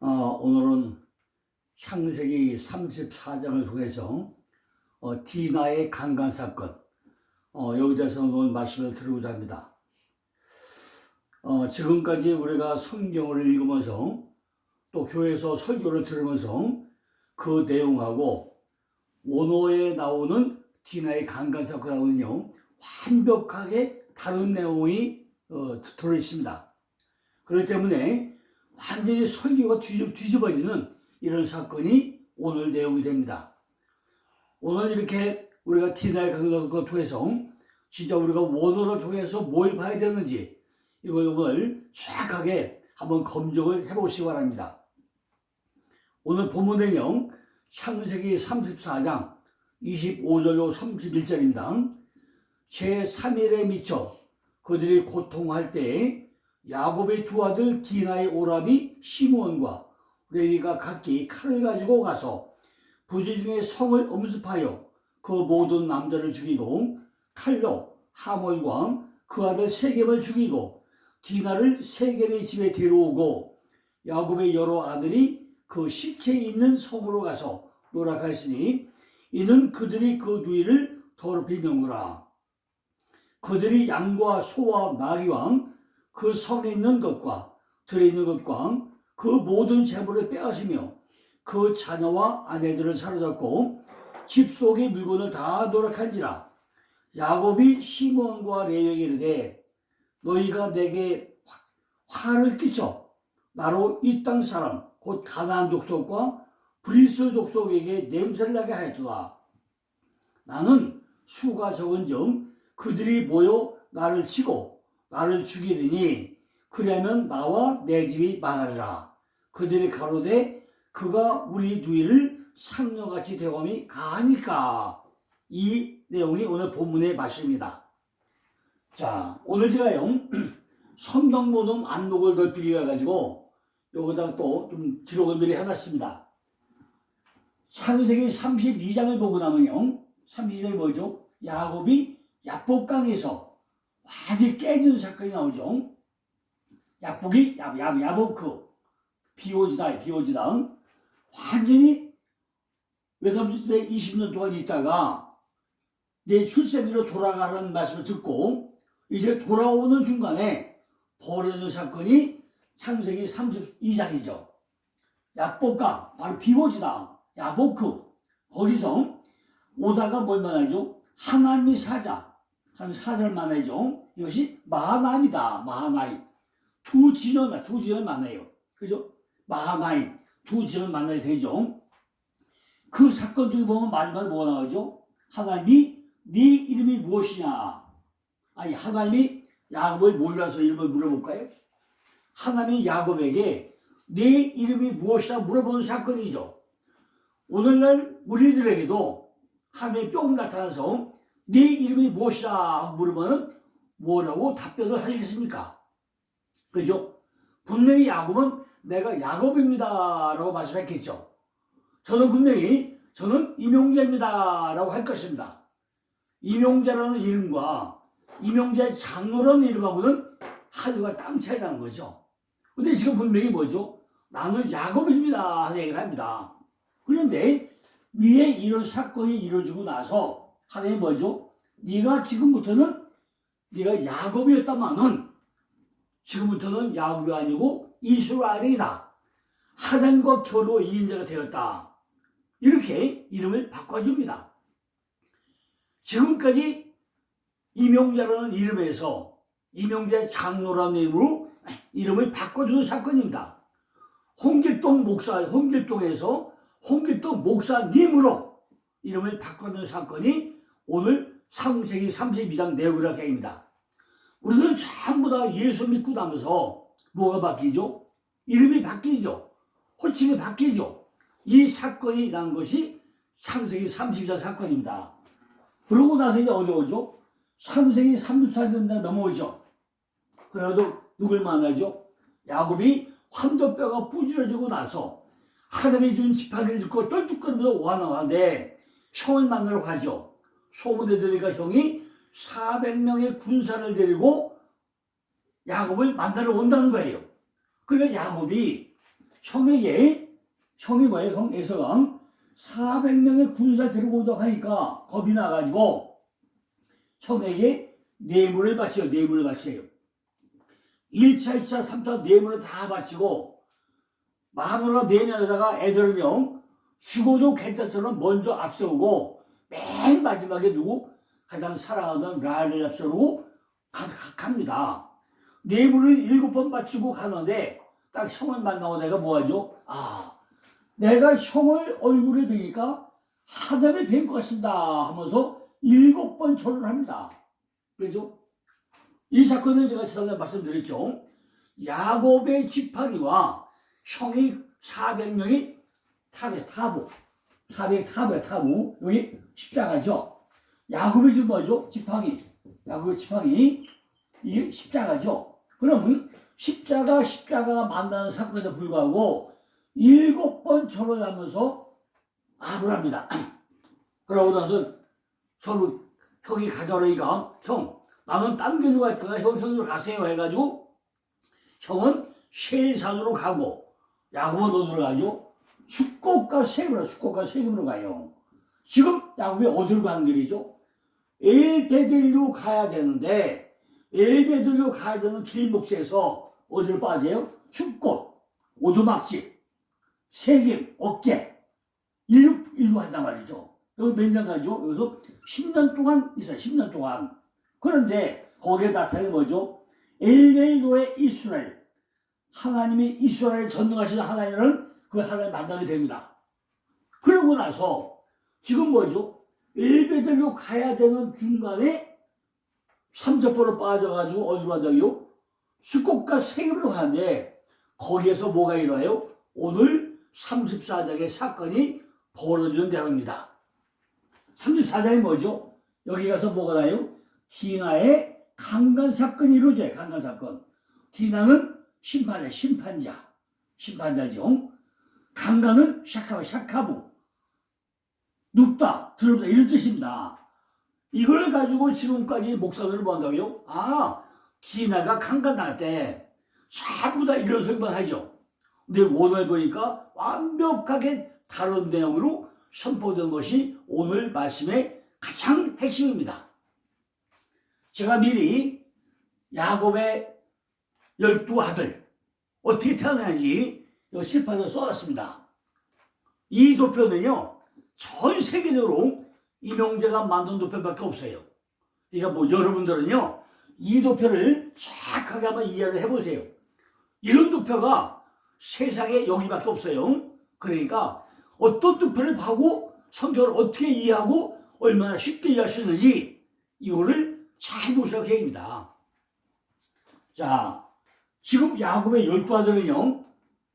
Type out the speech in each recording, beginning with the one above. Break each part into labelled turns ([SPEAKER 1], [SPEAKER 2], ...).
[SPEAKER 1] 오늘은 창세기 34장을 통해서 디나의 강간 사건, 여기 대해서 오늘 말씀을 드리고자 합니다. 지금까지 우리가 성경을 읽으면서 또 교회에서 설교를 들으면서 그 내용하고 원어에 나오는 디나의 강간 사건하고는요 완벽하게 다른 내용이 들어있습니다. 그렇기 때문에 완전히 설교가 뒤집어지는 이런 사건이 오늘 내용이 됩니다. 오늘 이렇게 우리가 디나의 강간 사건을 통해서 진짜 우리가 원어를 통해서 뭘 봐야 되는지 이걸 오늘 정확하게 한번 검증을 해보시기 바랍니다. 오늘 본문 내용 창세기 34장 25절로 31절입니다. 제3일에 미쳐 그들이 고통할 때 야곱의 두 아들 디나의 오라비 시므온과 레위가 각기 칼을 가지고 가서 부지 중에 성을 엄습하여 그 모든 남자를 죽이고 칼로 하몰과 그 아들 세겜을 죽이고 디나를 세겜의 집에 데려오고 야곱의 여러 아들이 그 시체에 있는 성으로 가서 노락하였으니 이는 그들이 그 누이를 더럽히는구나. 그들이 양과 소와 나귀와 그 성에 있는 것과 들에 있는 것과 그 모든 재물을 빼앗으며 그 자녀와 아내들을 사로잡고 집 속의 물건을 다 노력한지라. 야곱이 시므온과 레위에게 이르되 너희가 내게 화를 끼쳐 나로 이 땅 사람 곧 가나안 족속과 브리스 족속에게 냄새를 나게 하였도다. 나는 수가 적은즉 그들이 모여 나를 치고 나를 죽이리니 그러면 나와 내 집이 망하리라. 그들이 가로되 그가 우리 누이를 상녀같이 대검이 가하니까. 이 내용이 오늘 본문의 말씀입니다. 자, 오늘 제가요 성경모듬 안목을 넓히기 위해 가지고 여기다 또 좀 기록을 미리 해놨습니다. 창세기 32장을 보고 나면요 32장이 뭐죠? 야곱이 야복강에서 완전히 깨지는 사건이 나오죠. 야복이 야보크 비오지다 완전히 외삼촌집에 20년 동안 있다가 내 출생지로 돌아가라는 말씀을 듣고 이제 돌아오는 중간에 벌어진 사건이 창세기 32장이죠. 야복강 바로 비오지다 야보크 거기서 오다가 뭘 만나죠? 하나님의 사자 한 사자를 만나죠. 이것이 마하나임이다. 마하나임 두 진을 만나요. 그죠? 마하나임 두 진을 만나야 되죠. 그 사건 중에 보면 마지막에 뭐가 나오죠? 하나님이 네 이름이 무엇이냐? 아니 하나님이 야곱을 몰라서 이름을 물어볼까요? 하나님이 야곱에게 네 이름이 무엇이다 물어보는 사건이죠. 오늘날 우리들에게도 하나님이 뿅 나타나서 네 이름이 무엇이다 물으면 뭐라고 답변을 하시겠습니까? 그죠? 분명히 야곱은 내가 야곱입니다 라고 말씀했겠죠. 저는 분명히 저는 임용재입니다 라고 할 것입니다. 임용재라는 이름과 임용재의 장로라는 이름하고는 하늘과 땅 차이 나는 거죠. 근데 지금 분명히 뭐죠? 나는 야곱입니다 하는 얘기를 합니다. 그런데 위에 이런 사건이 이루어지고 나서 하나님이 뭐죠? 네가 지금부터는 네가 야곱이었다마는 지금부터는 야곱이 아니고 이스라엘이다. 하나님과 겨루 이인자가 되었다. 이렇게 이름을 바꿔줍니다. 지금까지 임용자라는 이름에서 임용자의 장로라는 이름으로 이름을 바꿔주는 사건입니다. 홍길동에서 홍길동 목사님으로 이름을 바꿔주는 사건이 오늘 창세기 32장 내용이라고 합니다. 우리는 전부 다 예수 믿고 나면서 뭐가 바뀌죠? 이름이 바뀌죠. 호칭이 바뀌죠. 이 사건이 난 것이 창세기 32장 사건입니다. 그러고 나서 이제 어디 오죠? 창세기 34장 넘어오죠. 그래도 누굴 만나죠? 야곱이 환도뼈가 부지러지고 나서 하나님이 준 지팡이를 짚고 떨뚝거리면서 와나와는데 형을 만나러 가죠. 소문에 들으니까 형이 400명의 군사를 데리고 야곱을 만나러 온다는 거예요. 그러니까 야곱이 형이 뭐예요? 형 에서가 400명의 군사 데리고 오다고 하니까 겁이 나가지고 형에게 뇌물을 바쳐요. 뇌물을 바쳐요. 1차, 2차, 3차 뇌물을 다 바치고 마누라 4명에다가 애들은요 죽어도 괜찮서는 먼저 앞세우고 맨 마지막에 누구? 가장 사랑하던 라헬을 앞세우고 갑니다. 뇌물을 7번 바치고 가는데 딱 형을 만나고 내가 뭐하죠? 내가 형을 얼굴에 뵈니까 하늘에 뵌 것 같습니다 하면서 7번 절을 합니다. 그죠? 이 사건은 제가 지난번에 말씀드렸죠. 야곱의 지팡이와 형이 400명이 타부 여기 십자가죠. 야곱의 지 뭐죠? 지팡이. 야곱의 지팡이 이게 십자가죠. 그러면 십자가가 만나는 사건에도 불구하고 7번 절을 하면서 압을 합니다. 그러고 나서 서로 형이 가져오니까 형 나는 딴 길로 갈 거야. 형으로 가세요 해가지고 형은 셰산으로 가고 야곱은 어디로 가죠? 숙곡과 세겜으로 가요. 지금 야곱이 어디로 가는 길이죠? 엘베들로 가야 되는데 엘베들로 가야 되는 길목에서 어디로 빠져요? 숙곡, 오두막집, 세겜, 어깨 일로 한단 말이죠. 여기 몇 년 가죠? 여기서 10년 동안 있어요. 10년 동안. 그런데 거기에 나타나는 뭐죠? 엘레일로의 이스라엘. 하나님이 이스라엘 전능하시는 하나님은 그 하나님을 만나게 됩니다. 그러고 나서 지금 뭐죠? 엘베들로 가야 되는 중간에 삼척포로 빠져가지고 어디로 간다고요? 숙곡과 세겜으로 가는데 거기에서 뭐가 일어나요? 오늘 34장의 사건이 벌어지는 내용입니다. 34장이 뭐죠? 여기 가서 뭐가 나요? 디나의 강간 사건이 이루어져요. 강간 사건. 디나는 심판자죠. 강간은 샤카부. 눕다, 들어보다 이런 뜻입니다. 이걸 가지고 지금까지 목사들을 뭐 한다고요? 디나가 강간당할 때 전부 다 이런 소리만 하죠. 근데 오늘 보니까 완벽하게 다른 내용으로 선포된 것이 오늘 말씀의 가장 핵심입니다. 제가 미리 야곱의 12아들 어떻게 태어나는지 이 실판을 써놨습니다. 이 도표는요 전 세계적으로 이명재가 만든 도표밖에 없어요. 그러니까 뭐 여러분들은요 이 도표를 정확하게 한번 이해를 해보세요. 이런 도표가 세상에 여기밖에 없어요. 그러니까 어떤 도표를 보고 성경을 어떻게 이해하고 얼마나 쉽게 이해할 수 있는지 이거를 잘 보시라고 계획입니다. 자, 지금 야곱의 12아들은요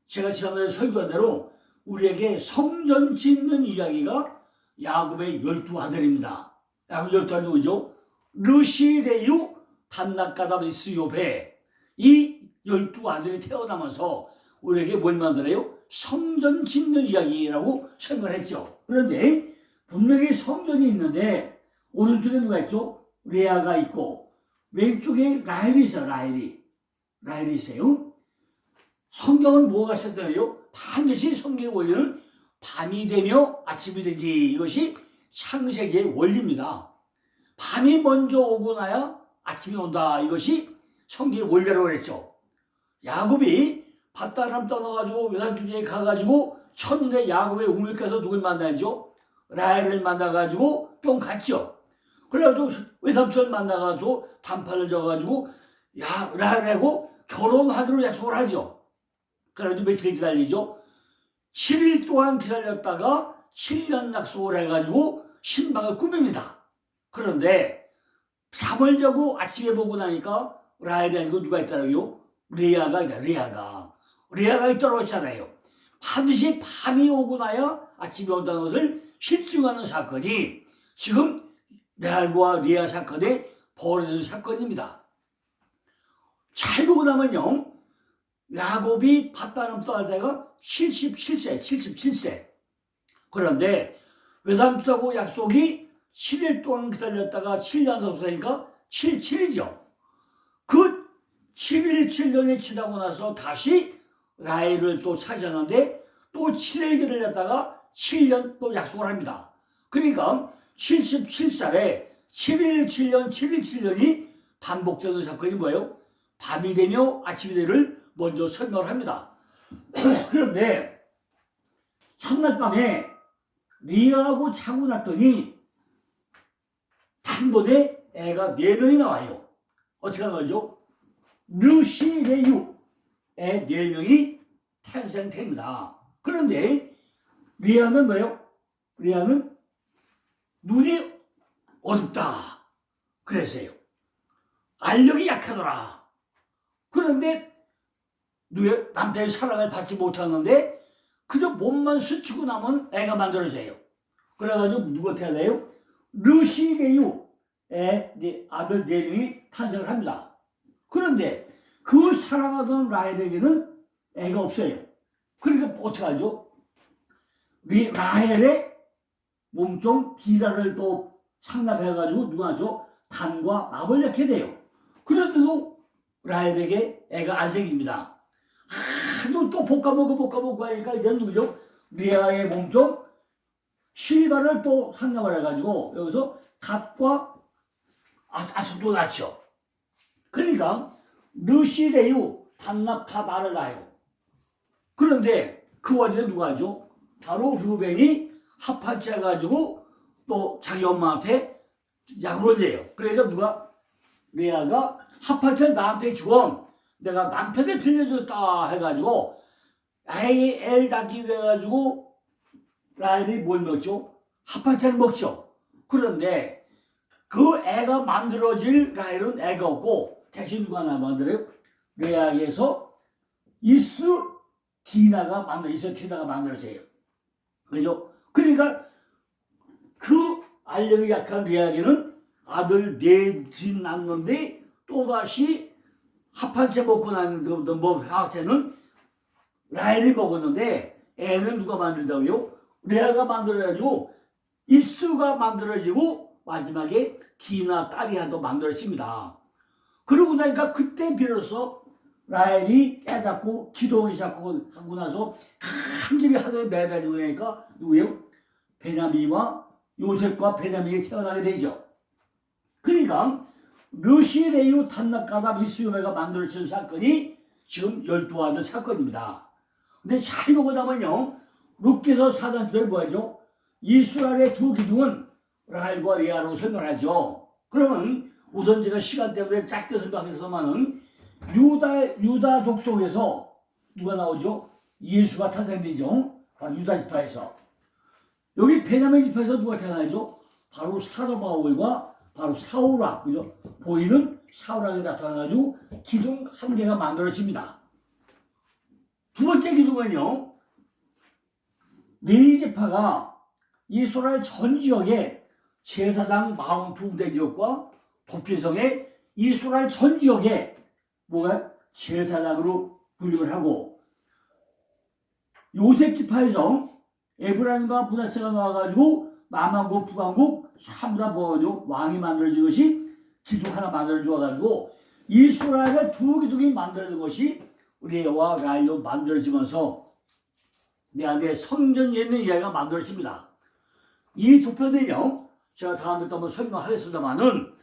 [SPEAKER 1] 제가 지난번에 설교한 대로 우리에게 성전 짓는 이야기가 야곱의 12아들입니다. 야곱 12아들 누구죠? 르시레유 단나까다비스 요베. 이 12아들이 태어나면서 우리에게 뭘 만들어요? 성전 짓는 이야기라고 설명을 했죠. 그런데 분명히 성전이 있는데 오른쪽에 누가 있죠? 레아가 있고 왼쪽에 라헬이 있어요. 라헬이 있어요. 성경은 뭐가 있었다고요? 반드시 성경의 원리는 밤이 되며 아침이 되지. 이것이 창세기의 원리입니다. 밤이 먼저 오고 나야 아침이 온다. 이것이 성경의 원리라고 그랬죠. 야곱이 밧다람 떠나가지고 외삼촌에게 가가지고 첫눈에 야곱의 우물가에서 누굴 만나죠? 라헬을 만나가지고 뿅 갔죠. 그래가지고 외삼촌 만나가지고 단판을 져가지고 라헬하고 결혼하기로 약속을 하죠. 그래가지고 며칠 기다리죠. 7일 동안 기다렸다가 7년 약속을 해가지고 신방을 꾸밉니다. 그런데 잠을 자고 아침에 보고 나니까 라헬이 아니고 누가 있더라고요? 레아가 있더라고 했잖아요. 반드시 밤이 오고 나야 아침이 온다는 것을 실증하는 사건이 지금 라헬과 레아 사건에 벌어진 사건입니다. 잘 보고 나면요. 야곱이 밧다람 떠날 때가 77세. 그런데 외삼촌하고 약속이 7일 동안 기다렸다가 7년 선수니까 77이죠. 그 7일 7년이 지나고 나서 다시 라헬을 또 찾았는데 또 7일기를 갖다가 7년 또 약속을 합니다. 그러니까 77살에 7일 7년 7일 7년이 반복되는 사건이 뭐예요? 밤이 되며 아침이 되를 먼저 설명을 합니다. 그런데 첫날 밤에 리아하고 자고 났더니 한 번에 애가 4명이 나와요. 어떻게 하는 거죠? 르시레유 애 4명이 탄생됩니다. 그런데 리아는 뭐예요? 리아는 눈이 어둡다 그랬어요. 알력이 약하더라. 그런데 남편의 사랑을 받지 못하는데 그저 몸만 스치고 나면 애가 만들어져요. 그래가지고 누가 태어나요? 르시레유 아들 4명이 탄생을 합니다. 그런데 그 사랑하던 라헬에게는 애가 없어요. 그러니까 어떻게 하죠? 라헬의 몸종 디라를 또 상납해가지고 누가 하죠? 단과 납을 낳게 돼요. 그런데도 라헬에게 애가 안 생깁니다. 하도 또 볶아먹고 하니까 이제 누구죠? 리아의 몸종 실바를 또 상납을 해가지고 여기서 갓과 아스도 낳죠. 그러니까 르시레유 단납카다를 낳아요. 그런데 그 와중에 누가 하죠? 바로 르벤이 합판해가지고 또 자기 엄마한테 약을 내요. 그래서 누가 레아가 합판해 나한테 주건 내가 남편을 빌려줬다 해가지고 아이 애를 낳기 위해 가지고 라헬이 뭘 먹죠? 합판해를 먹죠. 그런데 그 애가 만들어질 라헬은 애가 없고 대신 누가 만들어요? 레아에서 이스 디나가 만들어져요. 그죠? 그러니까 그 알력이 약한 레아에게는 아들 4이 낳는데 또다시 합한채 먹고 나는 그 하한테는 라헬이 먹었는데 애는 누가 만든다고요? 레아가 만들어가지고 이스가 만들어지고 마지막에 디나 딸이 한도 만들어집니다. 그러고 나니까 그때 비로소 라헬이 깨닫고 기도하기 시작하고 나서 간절히 하늘에 매달리고 나니까 누구예요? 베냐민과 요셉과 베냐민이 태어나게 되죠. 그러니까 르시레유 탄낙가다 미스요메가 만들어진 사건이 지금 12아들 사건입니다. 근데 잘 보고 나면요, 룻기서 4장 10절 뭐하죠? 이스라엘의 두 기둥은 라헬과 레아라고 설명하죠. 그러면 우선 제가 시간 때문에 짧게 설명하겠습니다만은 유다 족속에서 누가 나오죠? 예수가 탄생되죠. 바로 유다 지파에서. 여기 베냐민 지파에서 누가 태어나죠? 바로 사르바울과 바로 사울왕, 그죠? 보이는 사울왕이 나타나가지고 기둥 한 개가 만들어집니다. 두 번째 기둥은요, 레위 지파가 이스라엘 전 지역에 제사장 42군데 지역과 도피성의 이스라엘 전 지역에 뭐가 제사장으로 분립을 하고 요셉 지파에서 에브라임과 므낫세가 나와가지고 남한국 북한국 전부 다 뭐죠? 왕이 만들어진 것이 기둥 하나 만들어줘가지고 이스라엘의 두 기둥이 만들어진 것이 레아와 라헬로 만들어지면서 내 안에 성전에 있는 이야기가 만들어집니다. 이 두 편은요, 제가 다음에 또 한번 설명하겠습니다만은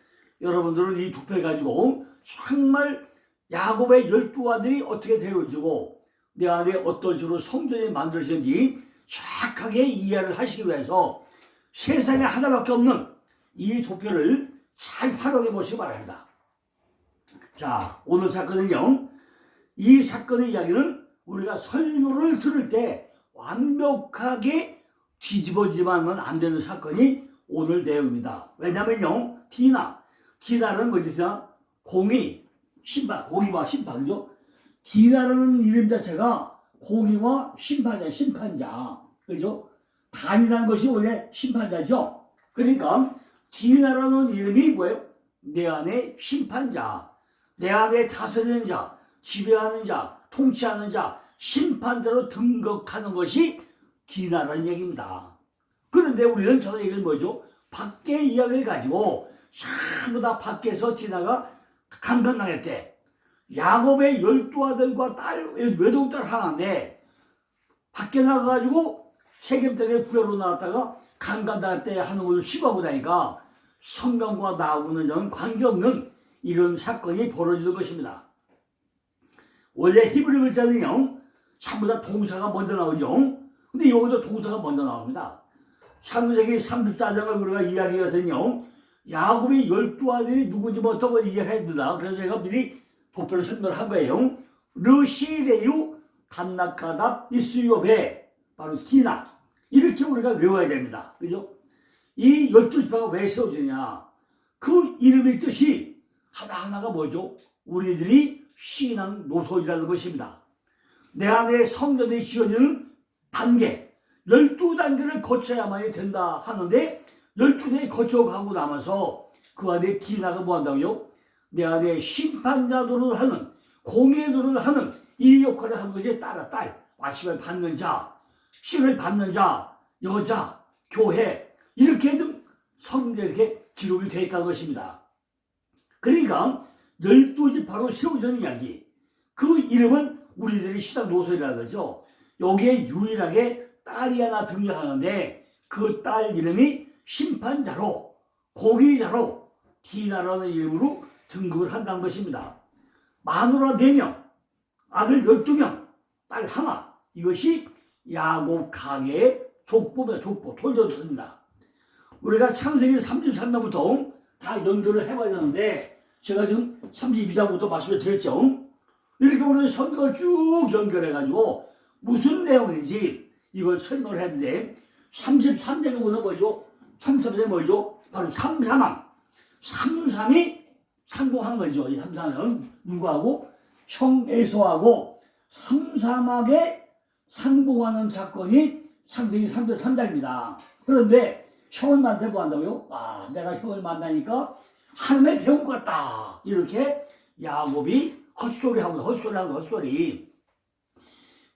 [SPEAKER 1] 여러분들은 이 두 편 가지고 정말 야곱의 12아들이 어떻게 되어지고 내 안에 어떤 식으로 성전이 만들어지는지 정확하게 이해를 하시기 위해서 세상에 하나밖에 없는 이 두 편을 잘 활용해 보시기 바랍니다. 자, 오늘 사건은요, 이 사건의 이야기는 우리가 설교를 들을 때 완벽하게 뒤집어지면 안 되는 사건이 오늘 내용입니다. 왜냐면요, 디나는 뭐죠? 공의, 심판, 공의와 심판이죠. 디나라는 이름 자체가 공의와 심판자, 그죠? 단이라는 것이 원래 심판자죠. 그러니까 디나라는 이름이 뭐예요? 내 안에 심판자, 내 안에 다스리는 자, 지배하는 자, 통치하는 자, 심판대로 등극하는 것이 디나라는 얘기입니다. 그런데 우리는 저런 얘기는 뭐죠? 밖의 이야기를 가지고 전부 다 밖에서 디나가 강변당했대. 야곱의 12아들과 딸, 외동딸 하나인데 밖에 나가가지고 세겜 땅에 부여로 나왔다가 강간당할 때 하는 것을 쉬고하고 나니까 성경과 나하고는 전 관계없는 이런 사건이 벌어지는 것입니다. 원래 히브리 글자는요, 전부 다 동사가 먼저 나오죠. 근데 여기서 동사가 먼저 나옵니다. 창세기 34장을 우리가 이야기해서는요, 야곱의 12아들이 누군지 어떤 걸 이야기합니다. 그래서 제가 미리 도표를 설명을 한 거예요. 르시레유, 단나카답, 이스요베, 바로 디나. 이렇게 우리가 외워야 됩니다. 그죠? 이 12지파가 왜 세워지냐? 그 이름의 뜻이 하나하나가 뭐죠? 우리들이 신앙 노선이라는 것입니다. 내 안에 성전에 씌워지는 단계, 12단계를 거쳐야만이 된다 하는데 12단계 거쳐가고 나면서 그 안에 디나가 뭐 한다고요? 내 안에 심판자 노릇을 하는, 공의 노릇을 하는 이 역할을 하는 것이 딸, 와식을 받는 자, 씩을 받는 자, 여자, 교회, 이렇게 좀 성경에 이렇게 기록이 되어 있다는 것입니다. 그러니까 12지파로 세워지는 이야기, 그 이름은 우리들의 시당 노선이라는 거죠. 여기에 유일하게 딸이 하나 등장하는데 그 딸 이름이 심판자로, 공의자로 디나라는 이름으로 등극을 한다는 것입니다. 마누라 4명, 아들 12명, 딸 하나, 이것이 야곱 가계의 족보입니다. 족보, 톨저스입니다. 우리가 창세기 33장부터 다 연결을 해봐야 되는데 제가 지금 32장부터 말씀을 드렸죠. 이렇게 우리 성경을 쭉 연결해가지고 무슨 내용인지 이걸 설명을 했는데 33장이 오늘 뭐죠? 33장이 뭐죠? 바로 삼삼함. 삼삼이 상봉하는 거죠. 이 삼삼은 누구하고? 형 에서하고 삼삼하게 상봉하는 사건이 창세기 33장입니다. 그런데 형을 만나고 뭐 한다고요? 아, 내가 형을 만나니까 하나님의 배운 것 같다. 이렇게 야곱이 헛소리.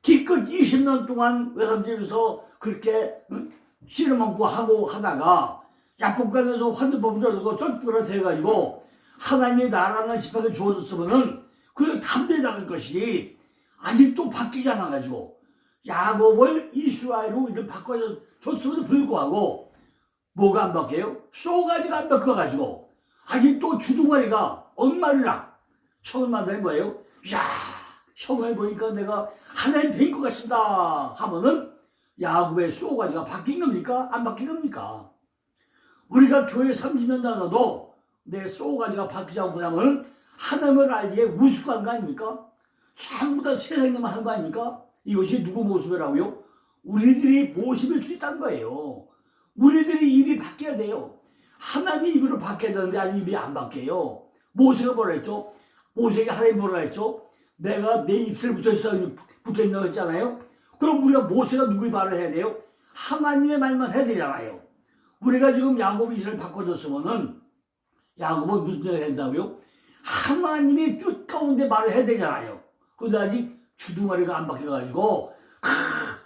[SPEAKER 1] 기껏 20년 동안 외삼집에서 그렇게 씨름하고 하고 하다가 야복강에서 환전법을 저러고 쫄보라 돼가지고 하나님의 나라는 집하게 주어졌으면은 그 담배 나갈 것이 아직도 바뀌지 않아가지고 야곱을 이스라엘로 이름 바꿔줬음에도 불구하고 뭐가 안 바뀌어요? 쏘가지가 안 바뀌어가지고 아직도 주둥아리가 엉말이라 형을 만나니 뭐예요? 야, 형을 보니까 내가 하나님 뵌 것 같습니다 하면은 야곱의 쏘가지가 바뀐 겁니까? 안 바뀐 겁니까? 우리가 교회 30년 다녀도 내 쏘가지가 바뀌지 않고 나면 하나님을 알기에 우습한 거 아닙니까? 전부 다 세상에만 한 거 아닙니까? 이것이 누구 모습이라고요? 우리들이 모습일 수 있다는 거예요. 우리들이 입이 바뀌어야 돼요. 하나님 입으로 바뀌어야 되는데 아직 입이 안 바뀌어요. 모세가 뭐라 했죠? 모세가 하나님 뭐라 했죠? 내가 내 입술에 붙어있다고 했잖아요. 그럼 우리가 모세가 누구의 말을 해야 돼요? 하나님의 말만 해야 되잖아요. 우리가 지금 야곱의 입술을 바꿔줬으면은 야곱은 무슨 일을 해야 된다고요? 하나님의 뜻 가운데 말을 해야 되잖아요. 근데 아직 주둥아리가 안 바뀌어가지고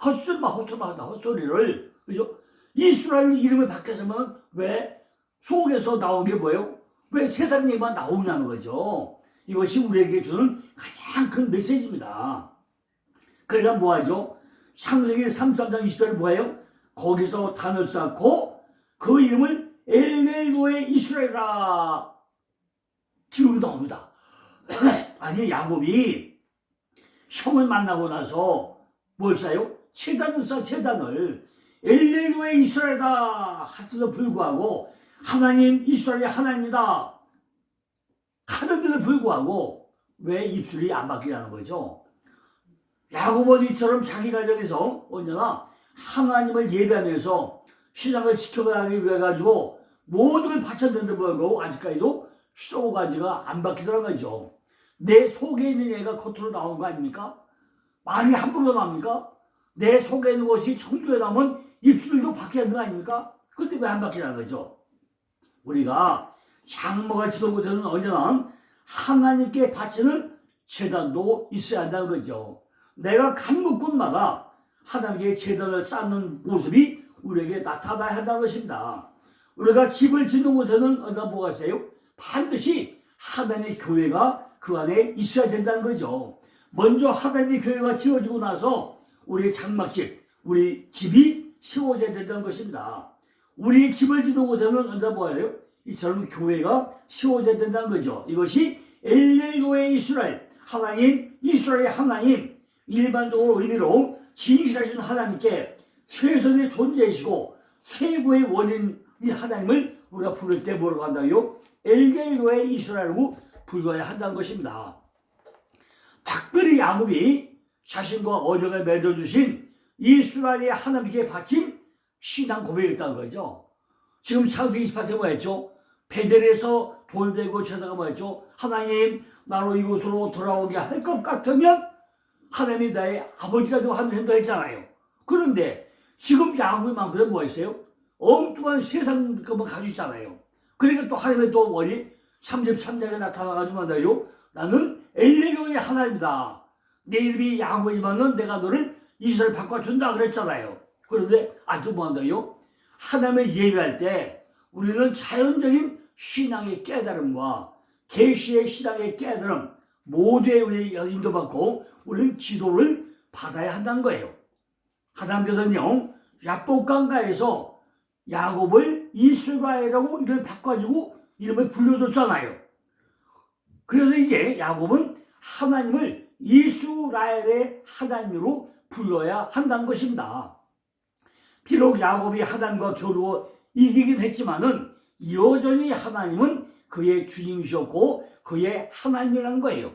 [SPEAKER 1] 헛소리를 그죠? 이스라엘 이름을 바뀌었으면 왜 속에서 나온 게 뭐예요? 왜 세상 얘기만 나오냐는 거죠. 이것이 우리에게 주는 가장 큰 메시지입니다. 그러니까 뭐하죠? 창세기 33장 20절을 뭐예요? 거기서 단을 쌓고 그 이름을 엘엘로의 이스라엘이라 기록이 나옵니다. 아니 야곱이 형을 만나고 나서 뭘 쌓아요? 제단을 쌓아. 제단을 엘엘로의 이스라엘이다 했음에도 불구하고 하나님 이스라엘이 하나님이다 하는데도 불구하고 왜 입술이 안 바뀌냐는 거죠. 야곱은 이처럼 자기 가정에서 언제나 하나님을 예배하면서 신앙을 지켜가기 위해 가지고 모든 걸 바쳤는데 불구하고 아직까지도 쏘가지가 안 바뀌더라는 거죠. 내 속에 있는 애가 겉으로 나온 거 아닙니까? 말이 함부로 나옵니까? 내 속에 있는 것이 청주에 나오면 입술도 바뀌어야 되는 거 아닙니까? 그때 왜 안 바뀌냐는 거죠. 우리가 장모가 지도 못해서는 언제나 하나님께 바치는 제단도 있어야 한다는 거죠. 내가 간 곳곳마다 하나님께 제단을 쌓는 모습이 우리에게 나타나야 한다는 것입니다. 우리가 집을 짓는 곳에는 뭐가 있어요? 반드시 하나님의 교회가 그 안에 있어야 된다는 거죠. 먼저 하나님의 교회가 지어지고 나서 우리의 장막집, 우리 집이 세워져야 된다는 것입니다. 우리 집을 짓는 곳에는 언제 뭐예요? 이처럼 교회가 세워져야 된다는 거죠. 이것이 엘렐로의 이스라엘, 하나님, 이스라엘의 하나님, 일반적으로 의미로 진실하신 하나님께 최선의 존재이시고 최고의 원인인 하나님을 우리가 부를 때 뭐라고 한다고요? 엘렐로의 이스라엘이라고 불러야 한다는 것입니다. 특별히 야곱이 자신과 어정을 맺어주신 이스라엘의 하나님께 바친 신앙 고백이었다는 거죠. 지금 창세기 28절 뭐였죠? 베델에서 돌대고 쳐다가 뭐였죠? 하나님 나로 이곳으로 돌아오게 할 것 같으면 하나님이 나의 아버지가 되고 한다 했잖아요. 그런데 지금 야곱의 마음속에 뭐 있어요? 엉뚱한 세상 것만 가지고 있잖아요. 그러니까 또 하나님의 또 원이 33장에 나타나가지고 한다요. 나는 엘레로의 하나님이다. 내 이름이 야곱이지만은 내가 너를 이스라엘 바꿔준다 그랬잖아요. 그런데 아직도 뭐 한다요? 하나님을 예배할 때 우리는 자연적인 신앙의 깨달음과 계시의 신앙의 깨달음 모두에 우리 인도받고 우리는 기도를 받아야 한다는 거예요. 하나님께서는요 야복강가에서 야곱을 이스라엘이라고 이름을 바꿔주고 이름을 불려줬잖아요. 그래서 이제 야곱은 하나님을 이스라엘의 하나님으로 불러야 한다는 것입니다. 비록 야곱이 하나님과 겨루어 이기긴 했지만은 여전히 하나님은 그의 주님이셨고 그의 하나님이라는 거예요.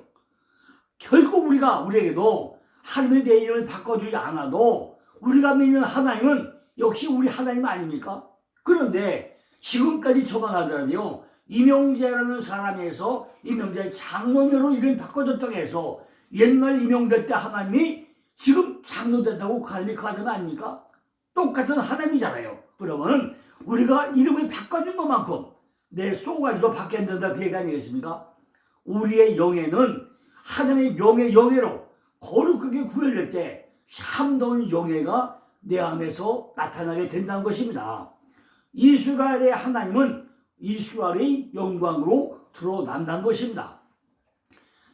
[SPEAKER 1] 결국 우리에게도 하나님의 내 이름을 바꿔주지 않아도 우리가 믿는 하나님은 역시 우리 하나님 아닙니까? 그런데 지금까지 저만하더라도요 이명재라는 사람에서 이명재 장로교로 이름을 바꿔줬다고 해서 옛날 이명재 때 하나님이 지금 장로 됐다고 그 하나님이 그 하나님 아닙니까? 똑같은 하나님이잖아요. 그러면 우리가 이름을 바꿔준 것만큼 내 쏘가지도 바뀌어야 된다 그 얘기 아니겠습니까? 우리의 영예는 하나님의 영예로 거룩하게 구별될 때 참다운 영예가 내 안에서 나타나게 된다는 것입니다. 이스라엘의 하나님은 이스라엘의 영광으로 드러난다는 것입니다.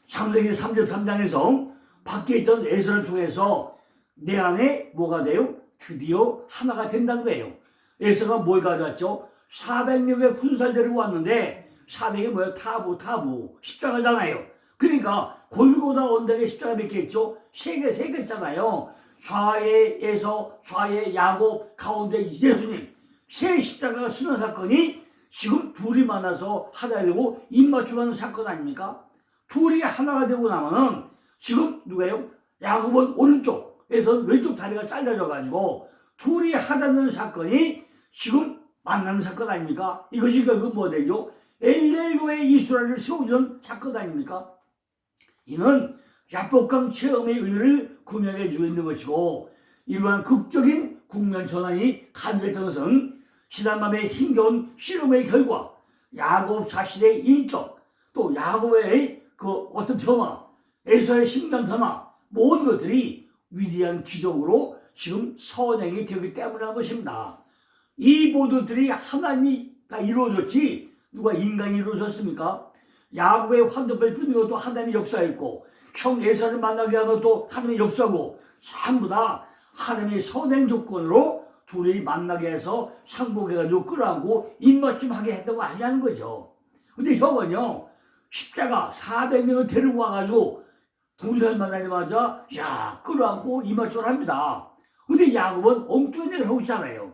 [SPEAKER 1] 창세기 33장에서 밖에 있던 에서를 통해서 내 안에 뭐가 돼요? 드디어 하나가 된다는 거예요. 에서가 뭘 가져왔죠? 400명의 군사를 데리고 왔는데 400이 뭐예요? 타부 십자가잖아요. 그러니까 골고다 언덕에 십자가 몇 개 있죠? 세 개 있잖아요. 좌에 에서, 좌에 야곱, 가운데 예수님. 세 십자가가 쓰는 사건이 지금 둘이 만나서 하나 되고 입맞춤하는 사건 아닙니까? 둘이 하나가 되고 나면은 지금 누가요? 야곱은 오른쪽, 에서는 왼쪽 다리가 잘려져 가지고 둘이 하나 되는 사건이 지금 만나는 사건 아닙니까? 이것이 결국 뭐 되죠? 엘렐로의 이스라엘을 세워주는 사건 아닙니까? 이는 야복강 체험의 의미를 구명해 주고 있는 것이고 이러한 극적인 국면 전환이 가능했던 것은 지난밤에 힘겨운 실험의 결과 야곱 자신의 인격 또 야곱의 그 어떤 변화 에서의 심장 변화 모든 것들이 위대한 기적으로 지금 선행이 되기 때문이라는 것입니다. 이 모든 것들이 하나님이 다 이루어졌지 누가 인간이 이루어졌습니까? 야곱의 환도뼈를 뚫는 것도 하나님의 역사였고 형 에서를 만나게 하는 것도 하나님의 역사고 전부 다 하나님의 선행 조건으로 둘이 만나게 해서 상복해가지고 끌어안고 입맞춤하게 했다고 하냐는 거죠. 근데 형은요 십자가 400명을 데리고 와가지고 동생을 만나자마자 끌어안고 입맞춤을 합니다. 근데 야곱은 엉뚱한 얘기를 하고 있잖아요.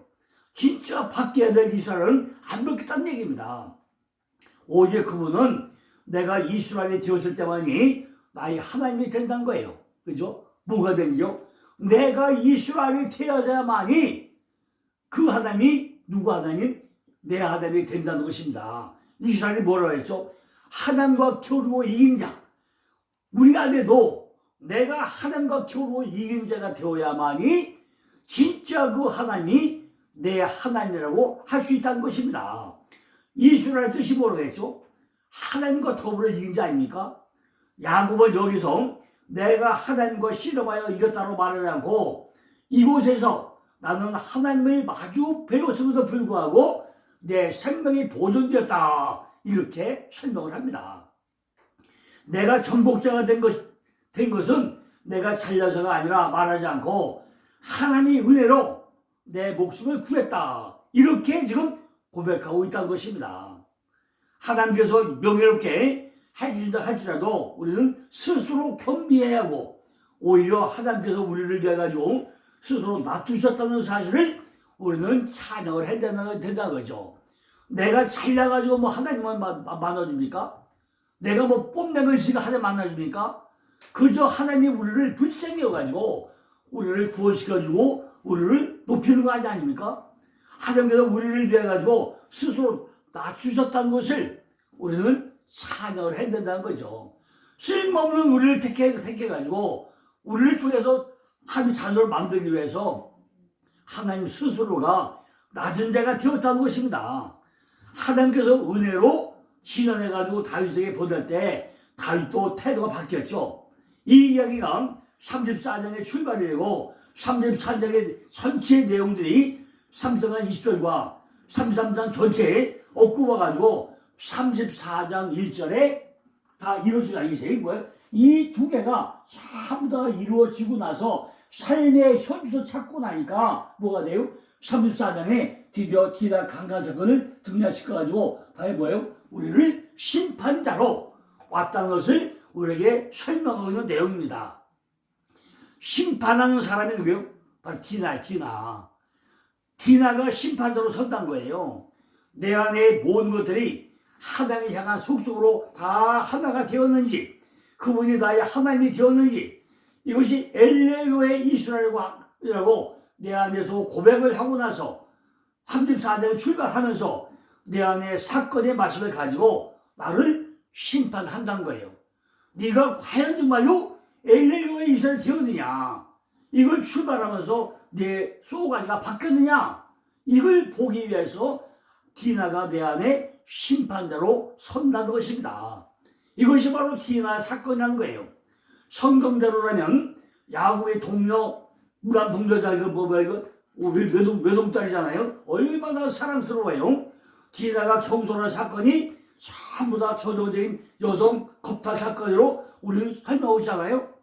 [SPEAKER 1] 진짜 바뀌어야 될 이스라엘은 안 바뀌었다는 얘기입니다. 오직 그분은 내가 이스라엘이 되었을 때만이 나의 하나님이 된다는 거예요. 그죠? 뭐가 되죠? 내가 이스라엘이 되어야만이 그 하나님이 누구 하나님? 내 하나님이 된다는 것입니다. 이스라엘이 뭐라고 했죠? 하나님과 겨루어 이긴 자. 우리 안에도 내가 하나님과 겨루어 이긴 자가 되어야만이 진짜 그 하나님이 내 하나님이라고 할 수 있다는 것입니다. 이스라엘 뜻이 뭐라고 했죠? 하나님과 더불어 이긴 자 아닙니까? 야곱은 여기서 내가 하나님과 씨름하여 이겼다고 말하지 않고 이곳에서 나는 하나님을 마주 배웠음에도 불구하고 내 생명이 보존되었다 이렇게 설명을 합니다. 내가 정복자가 된 것은 내가 살려서가 아니라 말하지 않고 하나님의 은혜로 내 목숨을 구했다. 이렇게 지금 고백하고 있다는 것입니다. 하나님께서 명예롭게 해주신다 할지라도 우리는 스스로 겸비해야 하고 오히려 하나님께서 우리를 위해 가지고 스스로 놔두셨다는 사실을 우리는 찬양을 해야 된다는 거죠. 내가 잘나가지고 뭐 하나님만 만나줍니까? 내가 뭐 뽐내고 있으니까 하나님 만나줍니까? 그저 하나님이 우리를 불쌍해가지고 우리를 구원시켜주고 우리를 높이는 거 아닙니까? 하나님께서 우리를 위해 가지고 스스로 낮추셨다는 것을 우리는 찬양을 해야 된다는 거죠. 쓸모없는 우리를 택해가지고 우리를 통해서 하나님 자녀를 만들기 위해서 하나님 스스로가 낮은 자가 되었다는 것입니다. 하나님께서 은혜로 진언해가지고 다윗에게 보낼 때 다윗도 태도가 바뀌었죠. 이 이야기가 34장의 출발이 되고 34장의 전체 내용들이 33장 20절과 33장 전체에 엇구어 가지고 34장 1절에 다 이루어지는 아니겠어요? 뭐예요? 이 두 개가 전부 다 이루어지고 나서 삶의 현주소 찾고 나니까 뭐가 돼요? 34장에 드디어 디나 강간 사건을 등장시켜가지고 바로 뭐예요? 우리를 심판자로 왔다는 것을 우리에게 설명하고 있는 내용입니다. 심판하는 사람이 누구예요? 바로 디나가 심판자로 선다는 거예요. 내 안에 모든 것들이 하나님을 향한 속속으로 다 하나가 되었는지, 그분이 나의 하나님이 되었는지, 이것이 엘레로의 이스라엘이라고 내 안에서 고백을 하고 나서 34장 출발하면서 내 안에 사건의 말씀을 가지고 나를 심판한다는 거예요. 네가 과연 정말로 엘레로의 이스라엘이 되었느냐, 이걸 출발하면서 내 소가지가 바뀌었느냐, 이걸 보기 위해서 디나가 내 안에 심판자로 선다는 것입니다. 이것이 바로 디나 사건이라는 거예요. 성경대로라면 야곱의 동료, 무람 동료자, 외동딸이잖아요. 얼마나 사랑스러워요. 디나가 경솔한 사건이 전부 다 저돌적인 여성 겁탈 사건으로 우리는 설명하잖아요.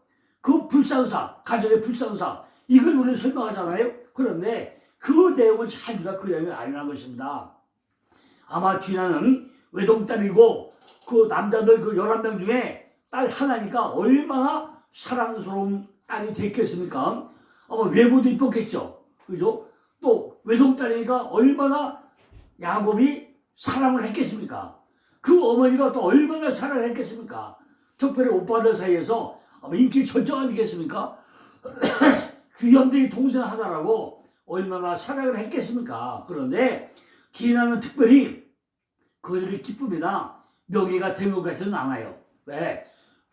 [SPEAKER 1] 그 불상사, 가정의 불상사, 이걸 우리는 설명하잖아요. 그런데 그 내용은 전부 다 그 내용이 아니라는 것입니다. 아마 디나는 외동딸이고 그 남자들 그 11명 중에 딸 하나니까 얼마나 사랑스러운 딸이 됐겠습니까? 아마 외모도 이뻤겠죠. 그죠? 또 외동딸이니까 얼마나 야곱이 사랑을 했겠습니까? 그 어머니가 또 얼마나 사랑을 했겠습니까? 특별히 오빠들 사이에서 아마 인기 절정 아니겠습니까? 귀염둥이 동생 하나라고 얼마나 사랑을 했겠습니까? 그런데 디나는 특별히 그들의 기쁨이나 명예가 된 것 같지는 않아요. 왜?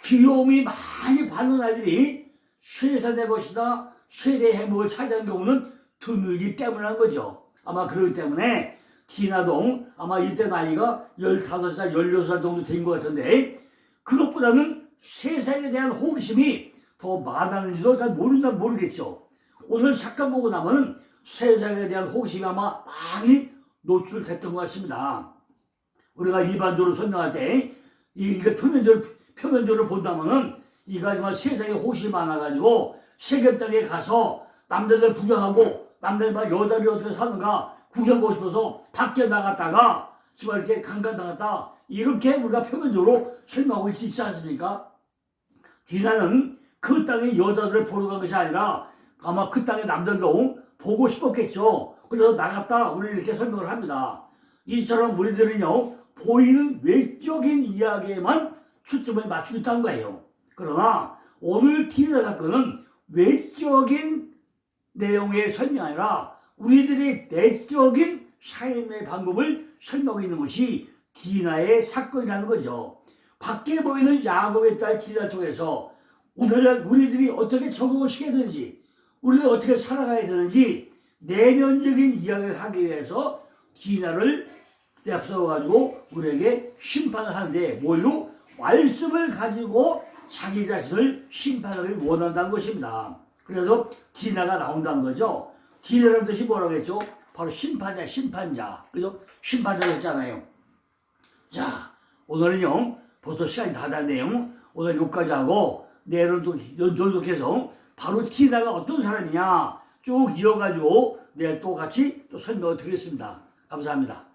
[SPEAKER 1] 귀여움이 많이 받는 아이들이 쇠사대 것이다, 쇠대 행복을 차지하는 경우는 드물기 때문이라는 거죠. 아마 그렇기 때문에 디나도 아마 이때 나이가 15살, 16살 정도 된 것 같은데 그것보다는 세상에 대한 호기심이 더 많았는지도 잘 모르겠죠. 오늘 잠깐 보고 나면 세상에 대한 호기심이 아마 많이 노출됐던 것 같습니다. 우리가 일반적으로 설명할 때 이거 표면적으로 본다면은 이가 세상에 호기심이 많아가지고 세계 땅에 가서 남자들 구경하고 남자들 막 여자들이 어떻게 사는가 구경하고 싶어서 밖에 나갔다가 지금 이렇게 강간당했다, 이렇게 우리가 표면적으로 설명하고 있지 않습니까? 디나는 그 땅에 여자들을 보러 간 것이 아니라 아마 그 땅의 남자들도 보고 싶었겠죠. 그래서 나갔다 우리 이렇게 설명을 합니다. 이처럼 우리들은요 보이는 외적인 이야기에만 초점을 맞추고 있다는 거예요. 그러나 오늘 디나 사건은 외적인 내용의 설명이 아니라 우리들의 내적인 삶의 방법을 설명하고 있는 것이 디나의 사건이라는 거죠. 밖에 보이는 야곱의 딸 디나를 통해서 우리들이 어떻게 적응을 시켜야 되는지, 우리를 어떻게 살아가야 되는지 내면적인 이야기를 하기 위해서 디나를 앞서가지고 우리에게 심판을 하는데, 뭘로? 말씀을 가지고 자기 자신을 심판하길 원한다는 것입니다. 그래서 디나가 나온다는 거죠. 디나라는 뜻이 뭐라고 했죠? 바로 심판자. 그래서 심판자를 했잖아요. 자, 오늘은요 벌써 시간이 다 됐네요. 오늘 여기까지 하고 내일은 또 연속해서 바로 티나가 어떤 사람이냐 쭉 이어가지고 내일 또 같이 또 설명을 드리겠습니다. 감사합니다.